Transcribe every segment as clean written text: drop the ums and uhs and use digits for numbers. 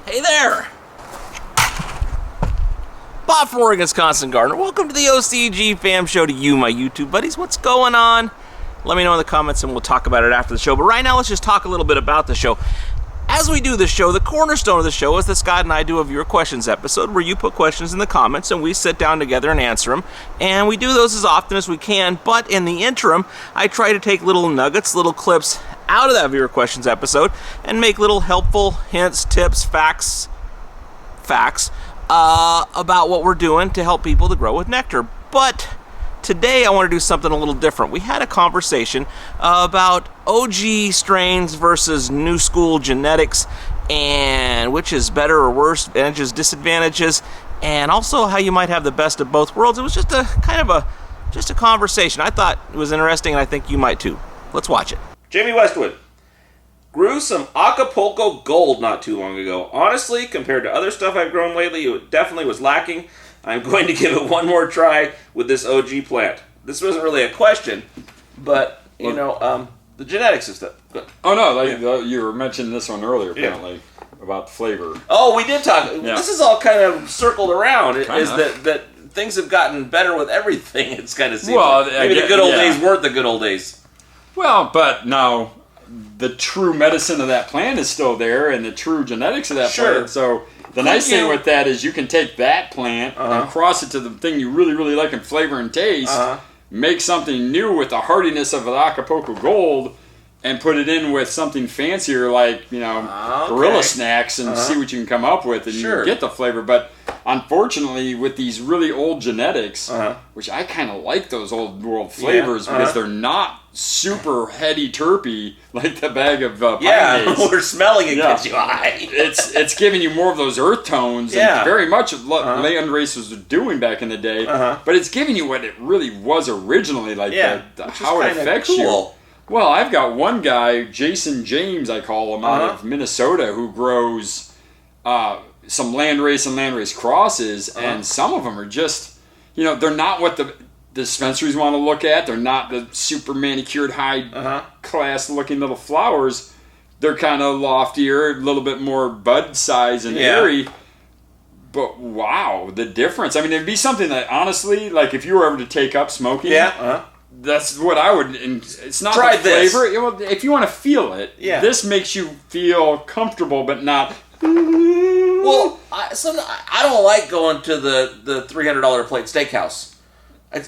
Hey there! Bob from Oregon's Constant Gardener. Welcome to the OCGFAM show to you, my YouTube buddies. What's going on? Let me know in the comments and we'll talk about it after the show. But right now, let's just talk a little bit about the show. As we do the show, the cornerstone of the show is that Scott and I do a viewer questions episode where you put questions in the comments and we sit down together and answer them. And we do those as often as we can, but in the interim, I try to take little nuggets, little clips out of that viewer questions episode and make little helpful hints, tips, facts about what we're doing to help people to grow with nectar. But today I want to do something a little different. We had a conversation about OG strains versus new school genetics and which is better or worse, advantages, disadvantages, and also how you might have the best of both worlds. It was just a conversation. I thought it was interesting and I think you might too. Let's watch it. Jamie Westwood grew some Acapulco Gold not too long ago. Honestly, compared to other stuff I've grown lately, it definitely was lacking. I'm going to give it one more try with this OG plant. This wasn't really a question, but, the genetics is stuff. Oh, no, you were mentioning this one earlier, apparently, about the flavor. Oh, we did talk. Yeah. This is all kind of circled around. Kinda. Is that things have gotten better with everything. It's kind of seems like maybe the good old days weren't the good old days. Well, but now the true medicine of that plant is still there, and the true genetics of that plant. So the nice thing with that is you can take that plant and cross it to the thing you really, really like in flavor and taste, make something new with the hardiness of an Acapulco Gold, and put it in with something fancier like, Gorilla Snacks and see what you can come up with, and you get the flavor. But unfortunately, with these really old genetics, which I kind of like those old world flavors because they're not super heady terpy like the bag of pine days. We're smelling it gets you high. It's giving you more of those earth tones, and very much what land races were doing back in the day. But it's giving you what it really was originally, like how it affects you. Well, I've got one guy, Jason James, I call him, out of Minnesota, who grows some landrace and landrace crosses, and some of them are just, they're not what the dispensaries want to look at. They're not the super manicured, high-class looking little flowers. They're kind of loftier, a little bit more bud size and airy. But wow, the difference. I mean, it'd be something that, honestly, like if you were ever to take up smoking, that's what I would. It's not try the flavor. This. If you want to feel it, this makes you feel comfortable, but not. Well, I don't like going to the $300 plate steakhouse. I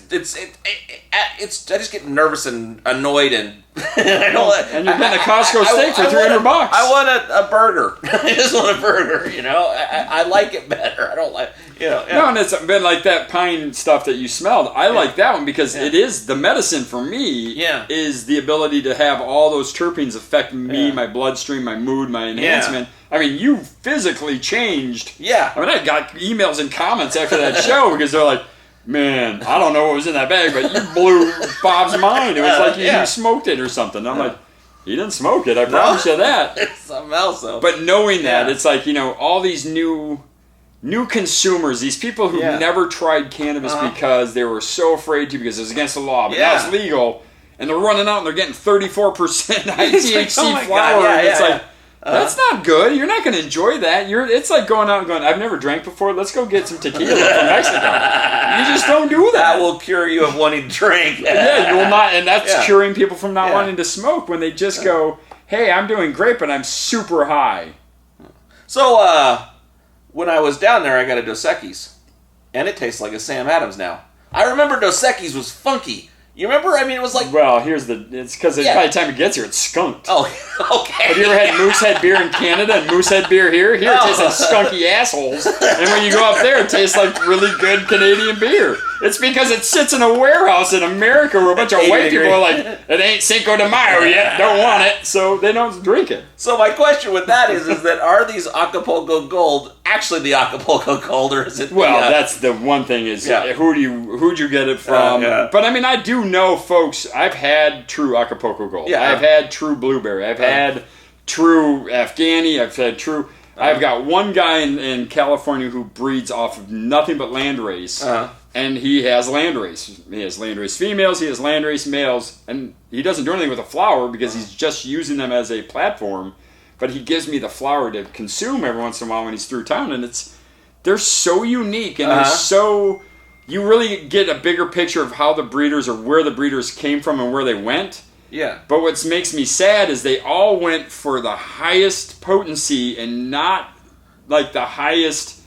just get nervous and annoyed and I don't. And you're getting a Costco steak for $300. I want a burger. I just want a burger. I like it better. I don't like. No, and it's been like that pine stuff that you smelled. I like that one because it is the medicine for me. Is the ability to have all those terpenes affect me, my bloodstream, my mood, my enhancement. I mean, you physically changed. I mean, I got emails and comments after that show because they're like, man, I don't know what was in that bag, but you blew Bob's mind. It was like you smoked it or something. I'm like, he didn't smoke it. I promise you that. It's something else, though. But knowing that, it's like, all these new consumers, these people who never tried cannabis because they were so afraid to because it was against the law, but now it's legal, and they're running out and they're getting 34% high THC flower. And it's like, that's not good. You're not going to enjoy that. It's like going out and going, I've never drank before. Let's go get some tequila from Mexico. You just don't do that. That will cure you of wanting to drink. You will not. And that's curing people from not wanting to smoke when they just go, hey, I'm doing great, but I'm super high. So, when I was down there, I got a Dos Equis. And it tastes like a Sam Adams now. I remember Dos Equis was funky. You remember? I mean, it was like... Well, it's because by the time it gets here, it's skunked. Oh, okay. Have you ever had Moosehead beer in Canada and Moosehead beer here? Here it tastes like skunky assholes. And when you go up there, it tastes like really good Canadian beer. It's because it sits in a warehouse in America where a bunch of white people are like, it ain't Cinco de Mayo yet, don't want it, so they don't drink it. So my question with that is that are these Acapulco Gold actually the Acapulco Gold, or is it? Well, that's the one thing is who'd you get it from? But I mean, I do know folks. I've had true Acapulco Gold. I've had true blueberry. I've had true Afghani. I've had true. I've got one guy in California who breeds off of nothing but landrace. And he has landrace. He has landrace females, he has landrace males, and he doesn't do anything with the flower because he's just using them as a platform. but he gives me the flower to consume every once in a while when he's through town, and they're so unique, and they're so, you really get a bigger picture of how the breeders, or where the breeders came from and where they went. Yeah. But what makes me sad is they all went for the highest potency and not like the highest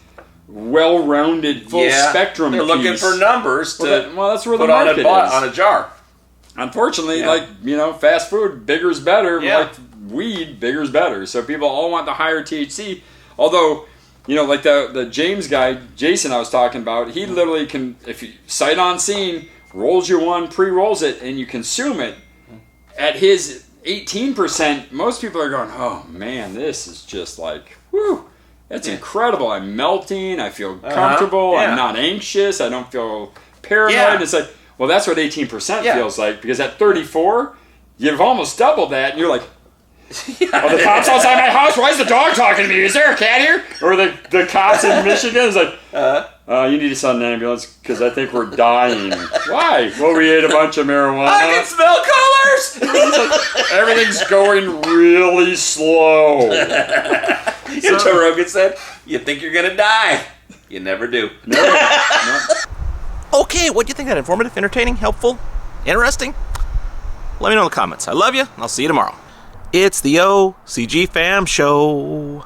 well-rounded full spectrum. They're looking for numbers to that's where put the market is. On a jar. Unfortunately, like, you know, fast food, bigger's better. Like weed, bigger's better. So people all want the higher THC. Although, you know, like the James guy, Jason I was talking about, he literally can, if you sight on scene, rolls you one, pre-rolls it, and you consume it. At his 18%, most people are going, oh man, this is just like, whew, that's incredible. I'm melting, I feel comfortable, I'm not anxious, I don't feel paranoid. It's like, well, that's what 18% feels like, because at 34, you've almost doubled that, and you're like, oh, the cops outside my house, why is the dog talking to me? Is there a cat here? Or the cops in Michigan is like, you need to send an ambulance because I think we're dying. Why? Well, we ate a bunch of marijuana. I can smell colors! Everything's going really slow. You know, Joe Rogan said, you think you're going to die. You never do. No. Okay, what do you think of that? Informative, entertaining, helpful, interesting? Let me know in the comments. I love you, and I'll see you tomorrow. It's the OCG Fam Show.